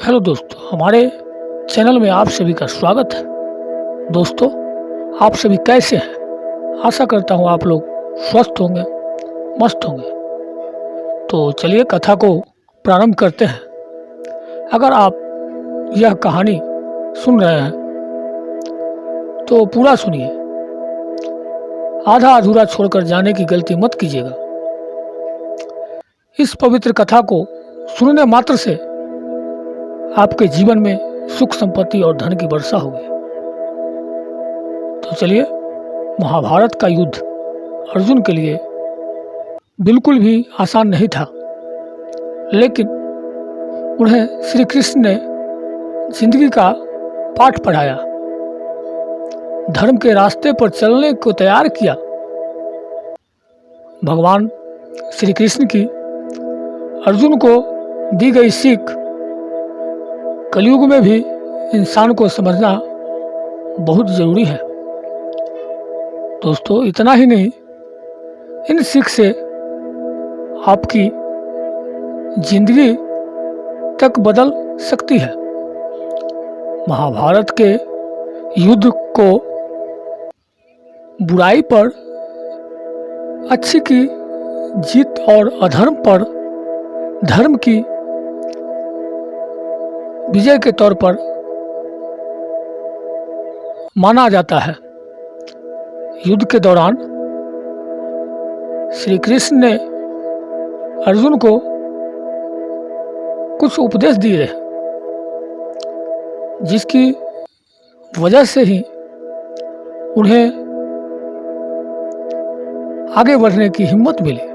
Hello दोस्तों, हमारे channel में आप सभी का स्वागत है। दोस्तों, आप सभी कैसे हैं? आशा करता हूँ आप लोग स्वस्थ होंगे, मस्त होंगे। तो चलिए कथा को प्रारंभ करते हैं। अगर आप यह कहानी सुन रहे हैं तो पूरा सुनिए, आधा अधूरा छोड़कर जाने की गलती मत कीजिएगा। इस पवित्र कथा को सुनने मात्र से आपके जीवन में सुख संपत्ति और धन की वर्षा होगी। तो चलिए, महाभारत का युद्ध अर्जुन के लिए बिल्कुल भी आसान नहीं था, लेकिन उन्हें श्री कृष्ण ने जिंदगी का पाठ पढ़ाया, धर्म के रास्ते पर चलने को तैयार किया। भगवान श्री कृष्ण की अर्जुन को दी गई सीख कलयुग में भी इंसान को समझना बहुत जरूरी है। दोस्तों, इतना ही नहीं, इन सीख से आपकी जिंदगी तक बदल सकती है। महाभारत के युद्ध को बुराई पर अच्छी की जीत और अधर्म पर धर्म की विजय के तौर पर माना जाता है। युद्ध के दौरान श्री कृष्ण ने अर्जुन को कुछ उपदेश दिए, जिसकी वजह से ही उन्हें आगे बढ़ने की हिम्मत मिली।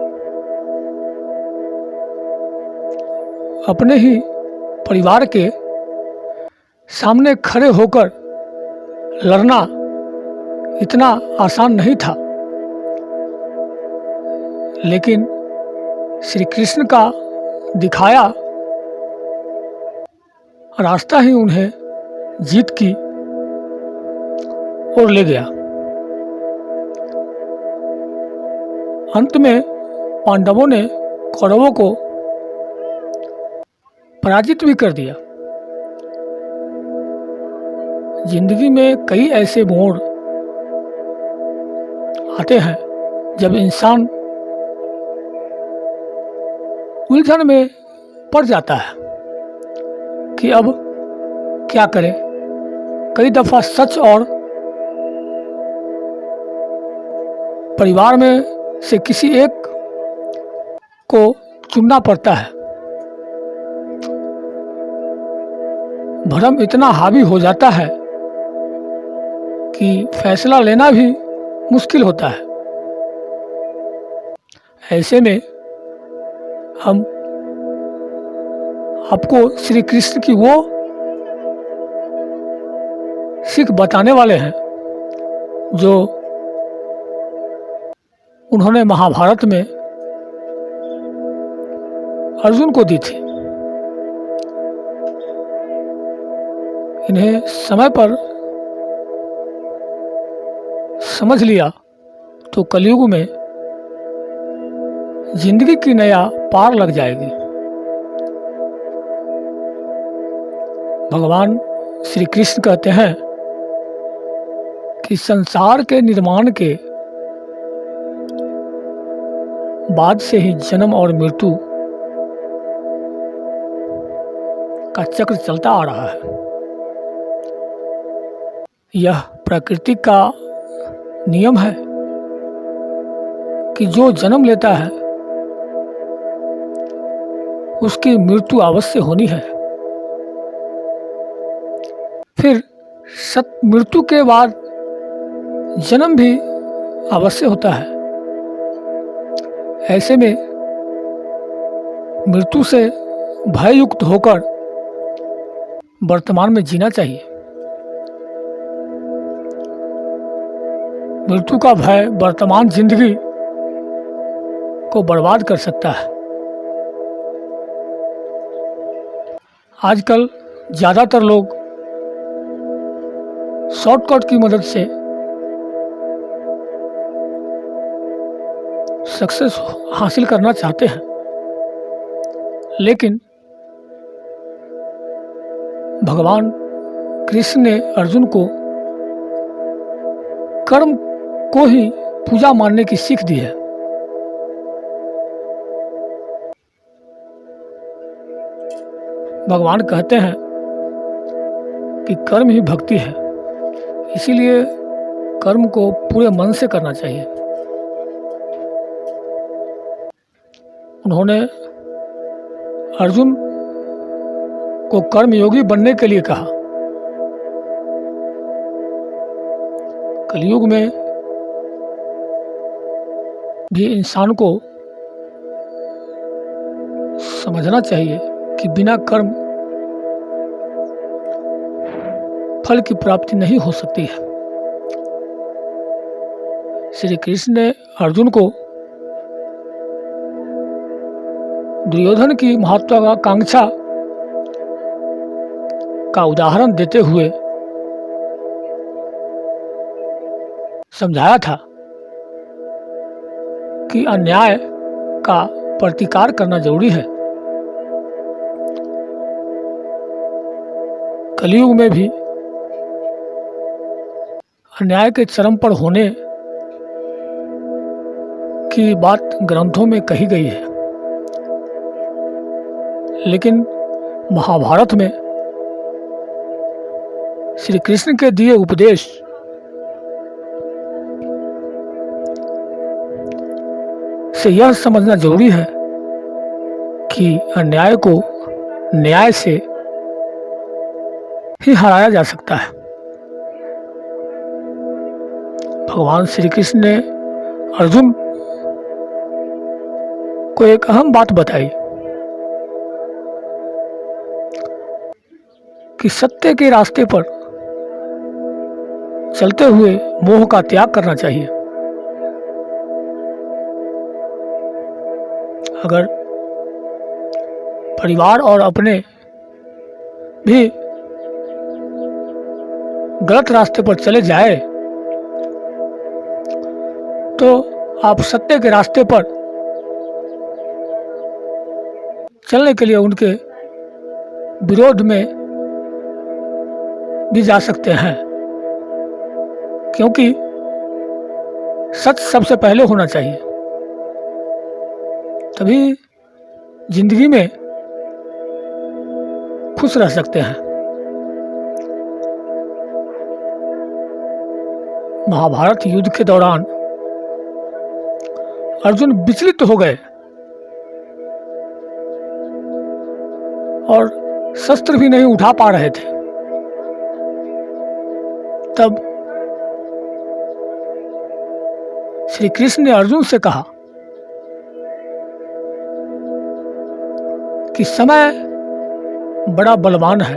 अपने ही परिवार के सामने खड़े होकर लड़ना इतना आसान नहीं था, लेकिन श्री कृष्ण का दिखाया रास्ता ही उन्हें जीत की ओर ले गया। अंत में पांडवों ने कौरवों को पराजित भी कर दिया। जिंदगी में कई ऐसे मोड़ आते हैं जब इंसान उलझन में पड़ जाता है कि अब क्या करें। कई दफा सच और परिवार में से किसी एक को चुनना पड़ता है। भ्रम इतना हावी हो जाता है कि फैसला लेना भी मुश्किल होता है। ऐसे में हम आपको श्री कृष्ण की वो सीख बताने वाले हैं जो उन्होंने महाभारत में अर्जुन को दी थी। इन्हें समय पर समझ लिया तो कलयुग में जिंदगी की नया पार लग जाएगी। भगवान श्री कृष्ण कहते हैं कि संसार के निर्माण के बाद से ही जन्म और मृत्यु का चक्र चलता आ रहा है। यह प्रकृति का नियम है कि जो जन्म लेता है उसकी मृत्यु अवश्य होनी है। फिर मृत्यु के बाद जन्म भी अवश्य होता है। ऐसे में मृत्यु से भययुक्त होकर वर्तमान में जीना चाहिए। मृत्यु का भय वर्तमान जिंदगी को बर्बाद कर सकता है। आजकल ज़्यादातर लोग शॉर्टकट की मदद से सक्सेस हासिल करना चाहते हैं, लेकिन भगवान कृष्ण ने अर्जुन को कर्म को ही पूजा मानने की सीख दी है। भगवान कहते हैं कि कर्म ही भक्ति है, इसीलिए कर्म को पूरे मन से करना चाहिए। उन्होंने अर्जुन को कर्मयोगी बनने के लिए कहा। कलयुग में भी इंसान को समझना चाहिए कि बिना कर्म फल की प्राप्ति नहीं हो सकती है। श्री कृष्ण ने अर्जुन को दुर्योधन की महत्वाकांक्षा का उदाहरण देते हुए समझाया था कि अन्याय का प्रतिकार करना जरूरी है। कलयुग में भी अन्याय के चरम पर होने की बात ग्रंथों में कही गई है, लेकिन महाभारत में श्री कृष्ण के दिए उपदेश से यह समझना जरूरी है कि अन्याय को न्याय से ही हराया जा सकता है। भगवान श्री कृष्ण ने अर्जुन को एक अहम बात बताई कि सत्य के रास्ते पर चलते हुए मोह का त्याग करना चाहिए। अगर परिवार और अपने भी गलत रास्ते पर चले जाए तो आप सत्य के रास्ते पर चलने के लिए उनके विरोध में भी जा सकते हैं, क्योंकि सच सबसे पहले होना चाहिए, तभी जिंदगी में खुश रह सकते हैं। महाभारत युद्ध के दौरान अर्जुन विचलित हो गए और शस्त्र भी नहीं उठा पा रहे थे। तब श्री कृष्ण ने अर्जुन से कहा कि समय बड़ा बलवान है।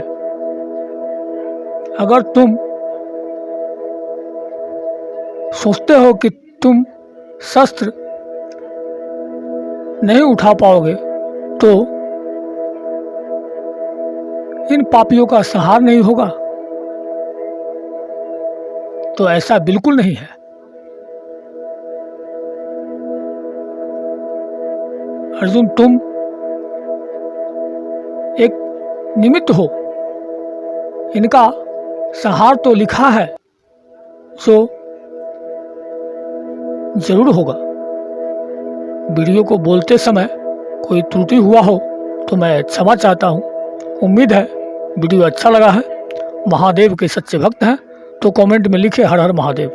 अगर तुम सोचते हो कि तुम शस्त्र नहीं उठा पाओगे तो इन पापियों का संहार नहीं होगा, तो ऐसा बिल्कुल नहीं है। अर्जुन, तुम एक निमित्त हो, इनका संहार तो लिखा है जो जरूर होगा। वीडियो को बोलते समय कोई त्रुटि हुआ हो तो मैं क्षमा चाहता हूँ। उम्मीद है वीडियो अच्छा लगा है। महादेव के सच्चे भक्त हैं तो कमेंट में लिखे हर हर महादेव।